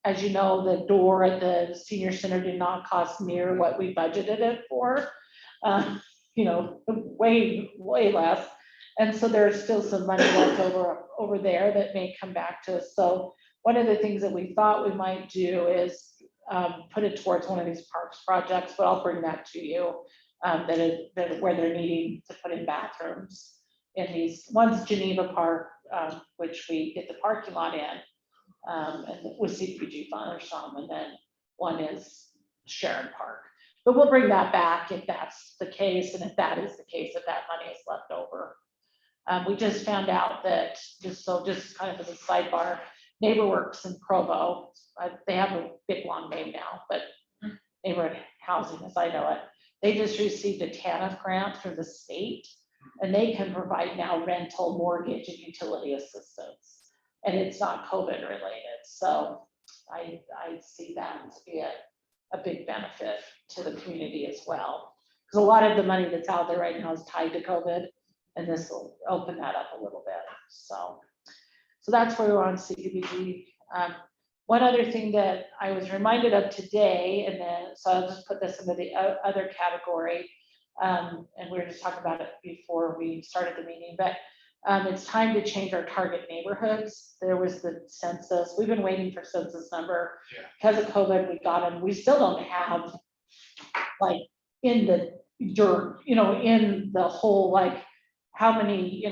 as you know, the door at the senior center did not cost near what we budgeted it for. Way, way less. And so there's still some money left over there that may come back to us. So one of the things that we thought we might do is put it towards one of these parks projects, but I'll bring that to you, where they're needing to put in bathrooms in these. One's Geneva Park, which we get the parking lot in, and with CDBG funds or some, and then one is Sharon Park. But we'll bring that back if that's the case, and if that is the case, if that money is left over. We just found out that, just kind of as a sidebar, NeighborWorks in Provo, they have a big long name now, but neighborhood housing as I know it, they just received a TANF grant through the state, and they can provide now rental, mortgage, and utility assistance. And it's not COVID related. So I see that to be a big benefit to the community as well. Because a lot of the money that's out there right now is tied to COVID, and this will open that up a little bit. So that's where we're on CDBG. One other thing that I was reminded of today, and then, so I'll just put this into the other category, and we were just talking about it before we started the meeting, but it's time to change our target neighborhoods. There was the census. We've been waiting for census number. Yeah. Because of COVID, we got them. We still don't have, like, in the dirt, in the whole, like, how many,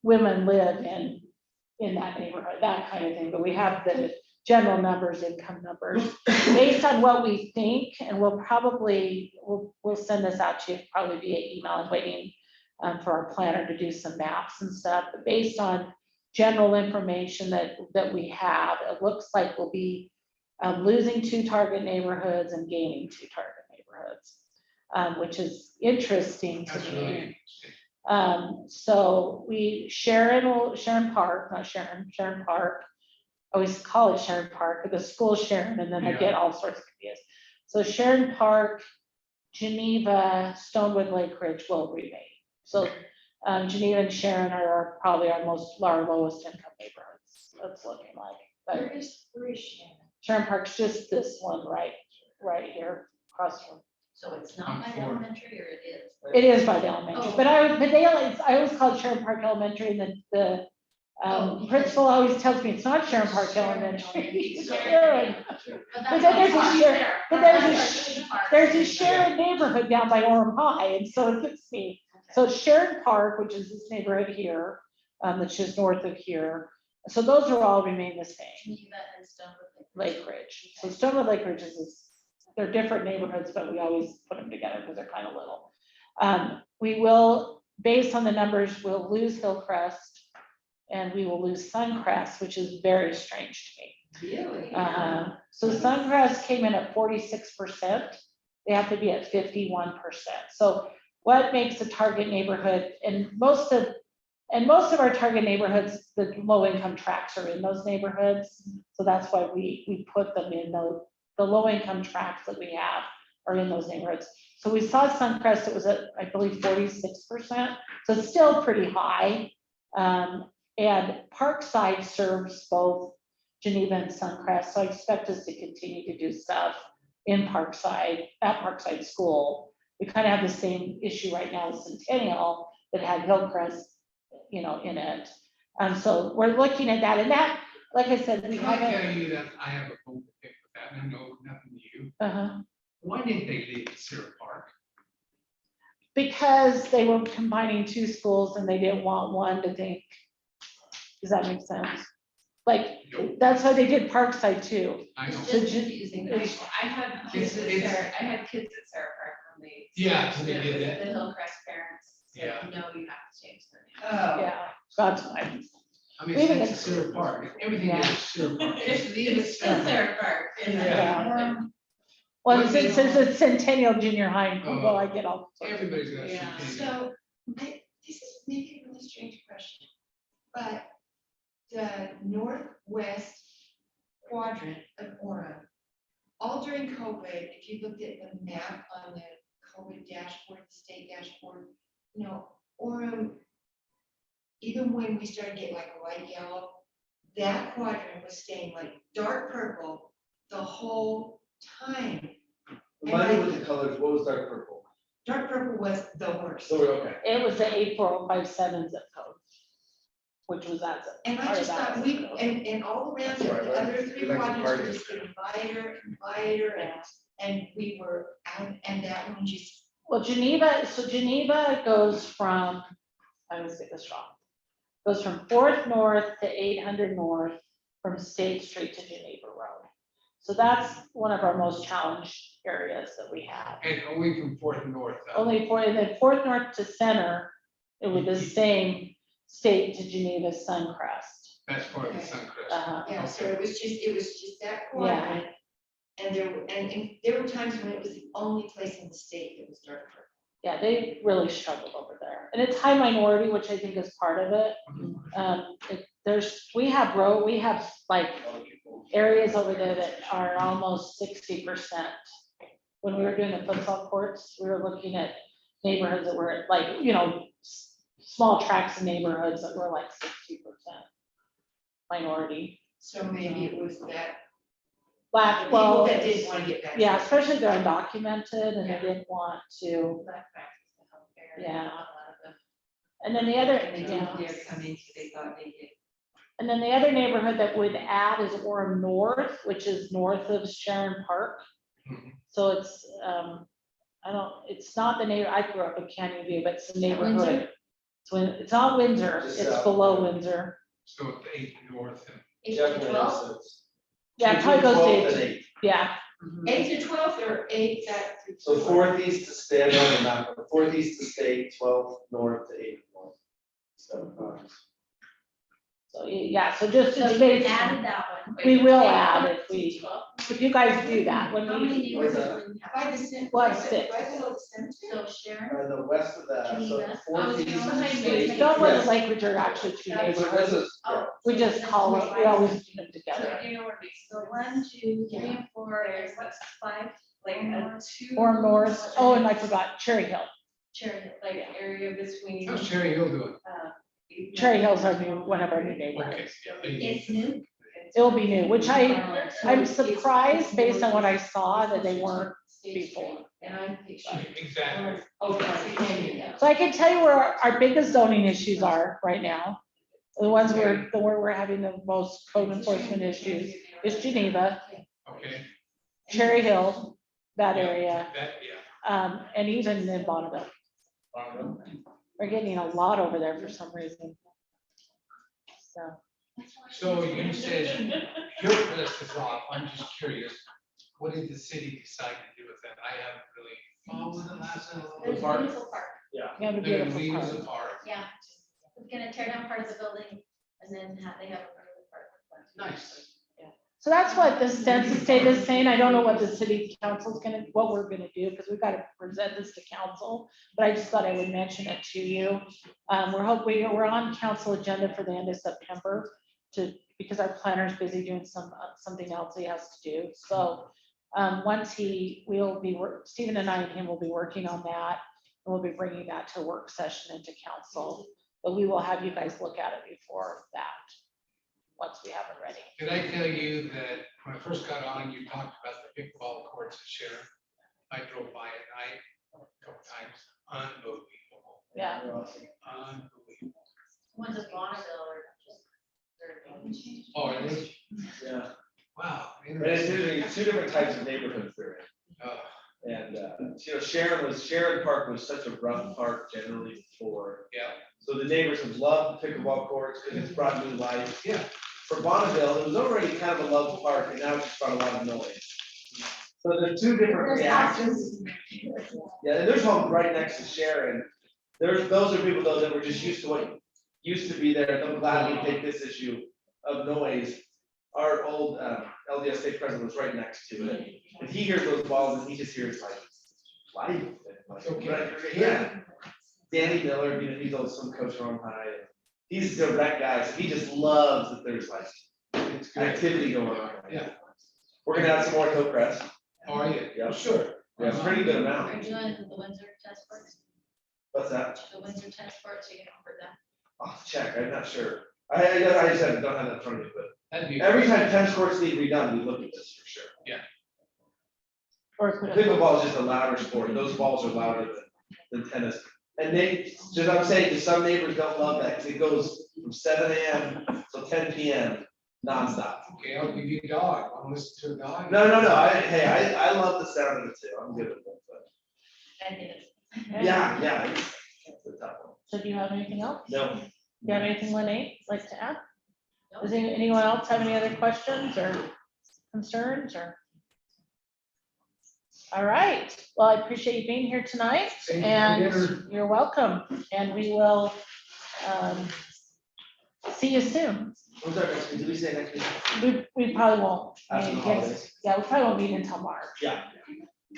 women live in that neighborhood, that kind of thing. But we have the general numbers, income numbers, based on what we think, and we'll send this out to you probably via email. I'm waiting for our planner to do some maps and stuff, but based on general information that we have, it looks like we'll be losing 2 target neighborhoods and gaining 2 target neighborhoods, which is interesting to That's me. really interesting. So Sharon Park, I always call it Sharon Park, but the school's Sharon, and then I get all sorts of confused. So Sharon Park, Geneva, Stonewood, Lake Ridge will remain. So Geneva and Sharon are probably our lowest income neighborhoods. That's looking like. But Where is Sharon? Sharon Park's just this one right here across from. So it's not by the elementary, or it is? It is by the elementary, Oh. but I always call it Sharon Park Elementary, and the principal always tells me it's not Sharon Park Elementary. It's Sharon. But then there's a Sharon, there's a Sharon neighborhood down by Orem High, and so it gets me. So it's Sharon Park, which is this neighborhood here, that's just north of here. So those are all remain the same. Geneva and Stonewood Lake Ridge. So Stonewood Lake Ridge they're different neighborhoods, but we always put them together because they're kind of little. We will, based on the numbers, we'll lose Hillcrest and we will lose Suncrest, which is very strange to me. Really? So Suncrest came in at 46%. They have to be at 51%. So what makes a target neighborhood, and most of our target neighborhoods, the low income tracts are in those neighborhoods. So that's why we put them in the low income tracts that we have are in those neighborhoods. So we saw Suncrest, it was at, I believe, 46%. So it's still pretty high. And Parkside serves both Geneva and Suncrest. So I expect us to continue to do stuff in Parkside, at Parkside School. We kind of have the same issue right now with Centennial that had Hillcrest, in it. So we're looking at that, and that, like I said, we Can I haven't. tell you that I have a bone to pick with that, and I know nothing to you. Why didn't they leave Syrup Park? Because they were combining 2 schools and they didn't want one to think. Does that make sense? Like, that's why they did Parkside too. I know. It's just confusing. It's- I had kids at Sarah Park when they. Yeah, so they did that. The Hillcrest parents said, Yeah. no, you have to change their name. Oh. Yeah, that's why. I mean, Even it's if- Syrup Park, everything Yeah. is Syrup Park. It's still Sarah Park. Yeah. Well, since it's Centennial Junior High, well, I get all. sorts of- Everybody's got Yeah. something. So, this is maybe a really strange question, but the northwest quadrant of Orem all during COVID, if you looked at the map on the COVID dashboard, the state dashboard, you know, Orem, even when we started getting like a light yellow, that quadrant was staying like dark purple the whole time. Remind me with the colors, what was dark purple? Dark purple was the worst. So we're okay. It was the 8457 zip code, which was that zip. And I part of just that thought zip we, code. and all around That's it, right, the right. other three We like to quadrants party. were just getting lighter and lighter, Yeah. and we were out, and that one just, Well, Geneva, so Geneva goes from, I always get this wrong, goes from 4th North to 800 North from State Street to Geneva Road. So that's one of our most challenged areas that we have. And only from Fourth and North. though. Only and then 4th North to Center, it was the same State to Geneva Suncrest. That's part of the Suncrest. yeah, so Okay. it was just that quadrant. And there were times when it was the only place in the state that was dark purple. Yeah, they really struggled over there. And it's high minority, which I think is part of it. We have like areas over there that are almost 60%. When we were doing the football courts, we were looking at neighborhoods that were like, you know, small tracts of neighborhoods that were like 60% minority. So maybe it was that, Black, people well, that didn't want to get back. yeah, especially they're undocumented and they didn't want to, Black practice to help there. Yeah. Not a lot of them. and then the other, And they yeah. didn't dare come in because they thought they did. And then the other neighborhood that would add is Orem North, which is north of Sharon Park. Mhm. So it's, it's not the neighbor, I grew up in Canyon View, but it's the neighborhood. It's not Windsor, Just it's south. below Windsor. So it's 8 North and 8 Jeff to went 12. in, so it's Yeah, it probably goes to 12 and 8, 8. yeah. 8 to 12 or 8 back through. So 4th east to stay, on the map, 4th east to state, 12th north to 8th north. So, So, yeah, so just, So it's you based added on- that one. we will Okay, add one, if we, two, 12. if you guys do that, when How many we, neighborhoods that? do we have? By the center. What, right six? below the cemetery. So Sharon, the west of that, so Geneva. 4th Oh, east you know, to behind state. Mathews. Don't let Yes. Lake Ridge are actually two So this neighborhoods. is, yeah. We just call it, we always do them So together. you know where we. So 1, 2, 3, and 4, There's what's 5? like a two. Orem North, oh, and I forgot, Cherry Hill. Cherry Hill. Like area between. how's Cherry Hill doing? Cherry Hill's our new, one of our new Okay, neighborhoods. yeah. It's new. It will be new, which So I'm it's- surprised based on what I saw that they weren't before. And I'm picturing. Exactly. Oh, that's the canyon now. So I can tell you where our biggest zoning issues are right now. The ones where we're having the most code enforcement issues is Geneva, Okay. Cherry Hill, that area, That, yeah. and even in Bonneville. We're getting a lot over there for some reason. So, So you said your list is off. I'm just curious. What did the city decide to do with that? I haven't really followed the last. There's a park. beautiful park. we have a They're beautiful leaves park. apart. Yeah. We're gonna tear down part of the building and then they have a part of the park. Nice. So that's what the census data is saying. I don't know what the city council's gonna, what we're gonna do, because we've got to present this to council. But I just thought I would mention it to you. We're on council agenda for the end of September because our planner's busy doing something else he has to do. So Stephen and I and him will be working on that. And we'll be bringing that to work session into council. But we will have you guys look at it before that, once we have it ready. Did I tell you that when I first got on, you talked about the pickleball courts at Sharon? I drove by at night a couple times. Unbelievable. Yeah. Unbelievable. One's a Bonneville or just. Oh, are they? Yeah. Wow. And it's Interesting. 2 different types of neighborhoods they're in. Oh, And, Sharon Park was such a rough park generally before. yeah, So the neighbors have loved the pickleball courts because it's brought new life. yeah. For Bonneville, it was already kind of a loved park and now it's just brought a lot of noise. So there's 2 different reactions. Yeah, and there's homes right next to Sharon. Those are people though that were just used to what used to be there. They'll gladly take this issue of noise. Our old LDS state president was right next to it. And he hears those balls and he just hears like life. Like, Okay. yeah. Danny Miller, he's also some coach from High. He's a direct guy, so he just loves that there's like It's good. activity going on. Yeah. We're gonna add some more toe press. How are you? Yeah. Sure. Yeah, pretty good amount. Are you doing the Windsor test sports? What's that? The Windsor test sports, you can offer that. I'll have to check, I'm not sure. I just don't have that in front of me, but That'd be. every time tennis courts need redone, we look at this for sure. Or put it- Pickleball is just a louder sport. Those balls are louder than tennis. And they, just I'm saying, just some neighbors don't love that because it goes from 7 AM till 10 PM nonstop. Okay, I'll give you a dog. Want to listen to a dog? No, I love the sound of it too. I'm good with it, but I think it's. yeah, it's a tough one. So do you have anything else? No, Do you have anything, LaNae, like to add? No. Does anyone else have any other questions or concerns or? All right, well, I appreciate you being here tonight Thank you for and dinner. you're welcome. And we will see you soon. what's our next meeting? Did we say next meeting? We probably won't. After the meet holidays. Yeah, we probably won't meet until March. Yeah.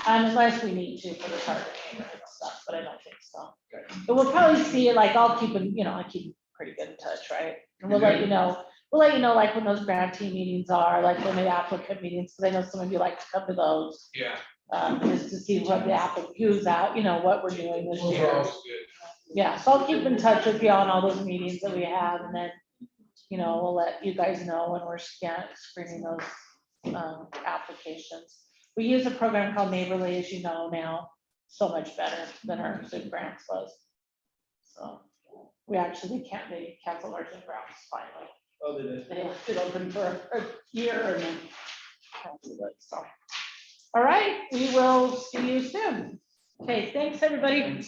Unless we need to for the target date and stuff, but I don't think so. Okay. But we'll probably see it, like, I'll keep, I keep pretty good in touch, right? And we'll let you know, like, when those grantee meetings are, like, when the applicant meetings, because I know some of you like to come to those. Yeah. Just to see what the applicant, who's out, what we're doing this Those are year. always good. Yeah, so I'll keep in touch with you on all those meetings that we have, and then, we'll let you guys know when we're screening those applications. We use a program called Neighborly, as you know now, so much better than our Zoom grants was. So we canceled our Zoom grants finally. Oh, they did. They left it open for a year and then canceled it, so. All right, we will see you soon. Okay, thanks, everybody.